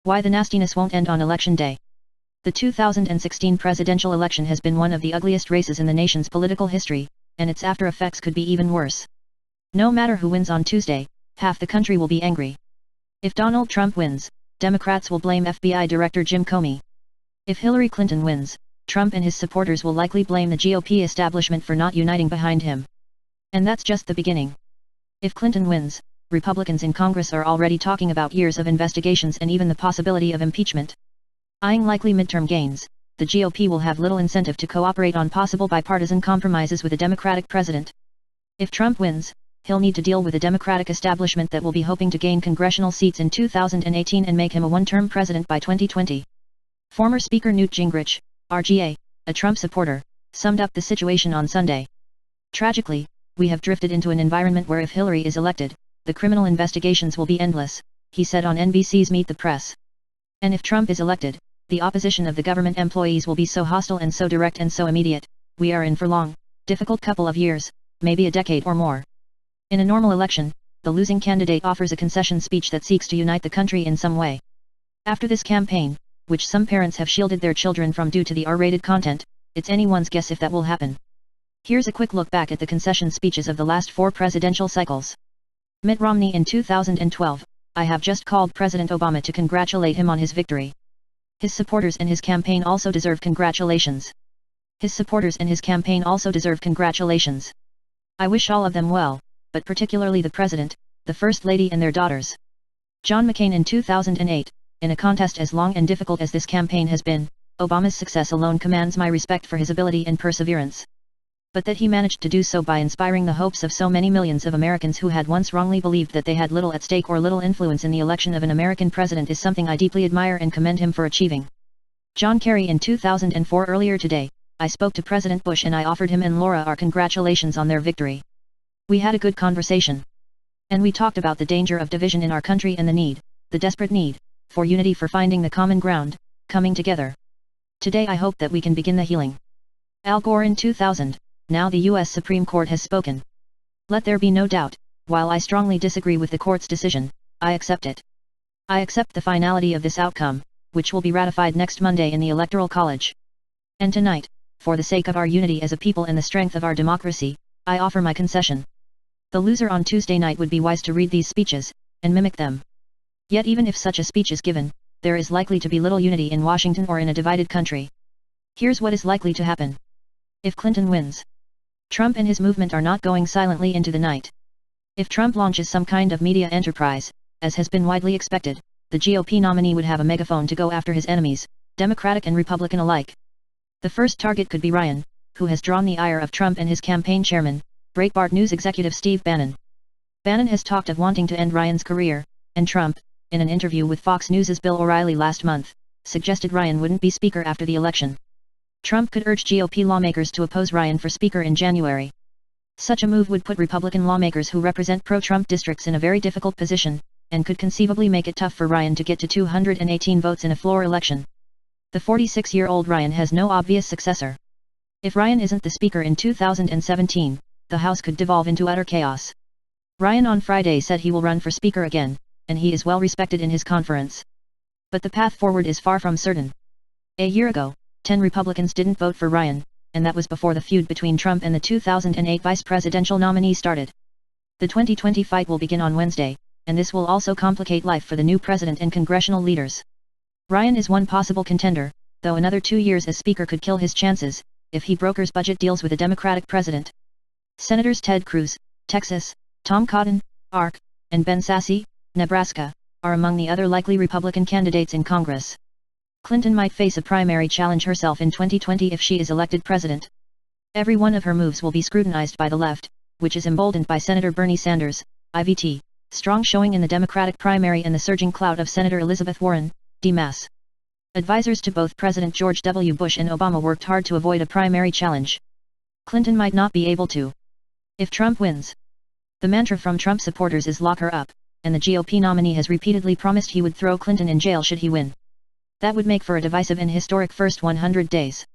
Why the nastiness won't end on election day. The 2016 presidential election has been one of the ugliest races in the nation's political history, and its after effects could be even worse. No matter who wins on Tuesday, half the country will be angry. If Donald Trump wins, Democrats will blame FBI Director Jim Comey. If Hillary Clinton wins, Trump and his supporters will likely blame the GOP establishment for not uniting behind him. And that's just the beginning. If Clinton wins, Republicans in Congress are already talking about years of investigations and even the possibility of impeachment. Eyeing likely midterm gains, the GOP will have little incentive to cooperate on possible bipartisan compromises with a Democratic president. If Trump wins, he'll need to deal with a Democratic establishment that will be hoping to gain congressional seats in 2018 and make him a one-term president by 2020. Former Speaker Newt Gingrich, RGA, a Trump supporter, summed up the situation on Sunday. Tragically, we have drifted into an environment where if Hillary is elected, the criminal investigations will be endless, he said on NBC's Meet the Press. And if Trump is elected, the opposition of the government employees will be so hostile and so direct and so immediate, we are in for long, difficult couple of years, maybe a decade or more. In a normal election, the losing candidate offers a concession speech that seeks to unite the country in some way. After this campaign, which some parents have shielded their children from due to the R-rated content, it's anyone's guess if that will happen. Here's a quick look back at the concession speeches of the last 4 presidential cycles. Mitt Romney in 2012, I have just called President Obama to congratulate him on his victory. His supporters and his campaign also deserve congratulations. His supporters and his campaign also deserve congratulations. I wish all of them well, but particularly the President, the First Lady and their daughters. John McCain in 2008, in a contest as long and difficult as this campaign has been, Obama's success alone commands my respect for his ability and perseverance. But that he managed to do so by inspiring the hopes of so many millions of Americans who had once wrongly believed that they had little at stake or little influence in the election of an American president is something I deeply admire and commend him for achieving. John Kerry in 2004. Earlier today, I spoke to President Bush and I offered him and Laura our congratulations on their victory. We had a good conversation. And we talked about the danger of division in our country and the desperate need, for unity, for finding the common ground, coming together. Today I hope that we can begin the healing. Al Gore in 2000. Now the U.S. Supreme Court has spoken. Let there be no doubt, while I strongly disagree with the court's decision, I accept it. I accept the finality of this outcome, which will be ratified next Monday in the Electoral College. And tonight, for the sake of our unity as a people and the strength of our democracy, I offer my concession. The loser on Tuesday night would be wise to read these speeches, and mimic them. Yet even if such a speech is given, there is likely to be little unity in Washington or in a divided country. Here's what is likely to happen. If Clinton wins, Trump and his movement are not going silently into the night. If Trump launches some kind of media enterprise, as has been widely expected, the GOP nominee would have a megaphone to go after his enemies, Democratic and Republican alike. The first target could be Ryan, who has drawn the ire of Trump and his campaign chairman, Breitbart News executive Steve Bannon. Bannon has talked of wanting to end Ryan's career, and Trump, in an interview with Fox News' Bill O'Reilly last month, suggested Ryan wouldn't be speaker after the election. Trump could urge GOP lawmakers to oppose Ryan for speaker in January. Such a move would put Republican lawmakers who represent pro-Trump districts in a very difficult position, and could conceivably make it tough for Ryan to get to 218 votes in a floor election. The 46-year-old Ryan has no obvious successor. If Ryan isn't the speaker in 2017, the House could devolve into utter chaos. Ryan on Friday said he will run for speaker again, and he is well respected in his conference. But the path forward is far from certain. A year ago, 10 Republicans didn't vote for Ryan, and that was before the feud between Trump and the 2008 vice presidential nominee started. The 2020 fight will begin on Wednesday, and this will also complicate life for the new president and congressional leaders. Ryan is one possible contender, though another 2 years as speaker could kill his chances, if he brokers budget deals with a Democratic president. Senators Ted Cruz, Texas, Tom Cotton, ARC, and Ben Sasse, Nebraska, are among the other likely Republican candidates in Congress. Clinton might face a primary challenge herself in 2020 if she is elected president. Every one of her moves will be scrutinized by the left, which is emboldened by Senator Bernie Sanders, IVT, strong showing in the Democratic primary and the surging clout of Senator Elizabeth Warren, D-Mass. Advisors to both President George W. Bush and Obama worked hard to avoid a primary challenge. Clinton might not be able to. If Trump wins. The mantra from Trump supporters is lock her up, and the GOP nominee has repeatedly promised he would throw Clinton in jail should he win. That would make for a divisive and historic first 100 days.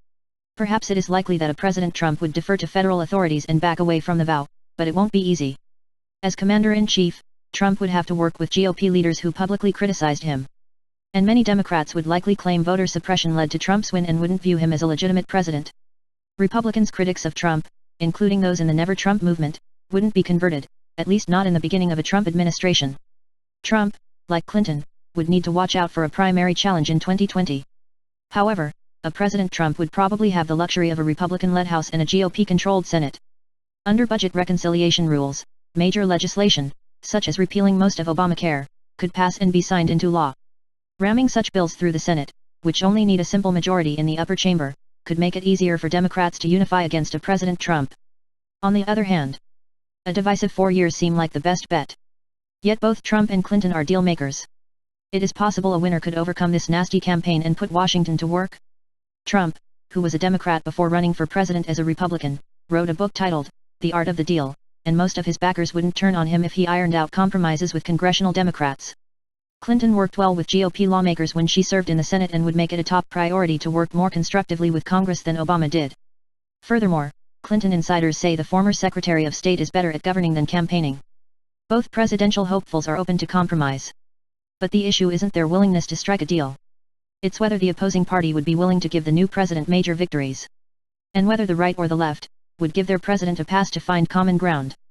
Perhaps it is likely that a President Trump would defer to federal authorities and back away from the vow, but it won't be easy. As commander-in-chief, Trump would have to work with GOP leaders who publicly criticized him. And many Democrats would likely claim voter suppression led to Trump's win and wouldn't view him as a legitimate president. Republicans critics of Trump, including those in the Never Trump movement, wouldn't be converted, at least not in the beginning of a Trump administration. Trump, like Clinton, would need to watch out for a primary challenge in 2020. However, a President Trump would probably have the luxury of a Republican-led House and a GOP-controlled Senate. Under budget reconciliation rules, major legislation, such as repealing most of Obamacare, could pass and be signed into law. Ramming such bills through the Senate, which only need a simple majority in the upper chamber, could make it easier for Democrats to unify against a President Trump. On the other hand, a divisive 4 years seem like the best bet. Yet both Trump and Clinton are deal makers. It is possible a winner could overcome this nasty campaign and put Washington to work. Trump, who was a Democrat before running for president as a Republican, wrote a book titled, The Art of the Deal, and most of his backers wouldn't turn on him if he ironed out compromises with congressional Democrats. Clinton worked well with GOP lawmakers when she served in the Senate and would make it a top priority to work more constructively with Congress than Obama did. Furthermore, Clinton insiders say the former Secretary of State is better at governing than campaigning. Both presidential hopefuls are open to compromise. But the issue isn't their willingness to strike a deal. It's whether the opposing party would be willing to give the new president major victories. And whether the right or the left would give their president a pass to find common ground.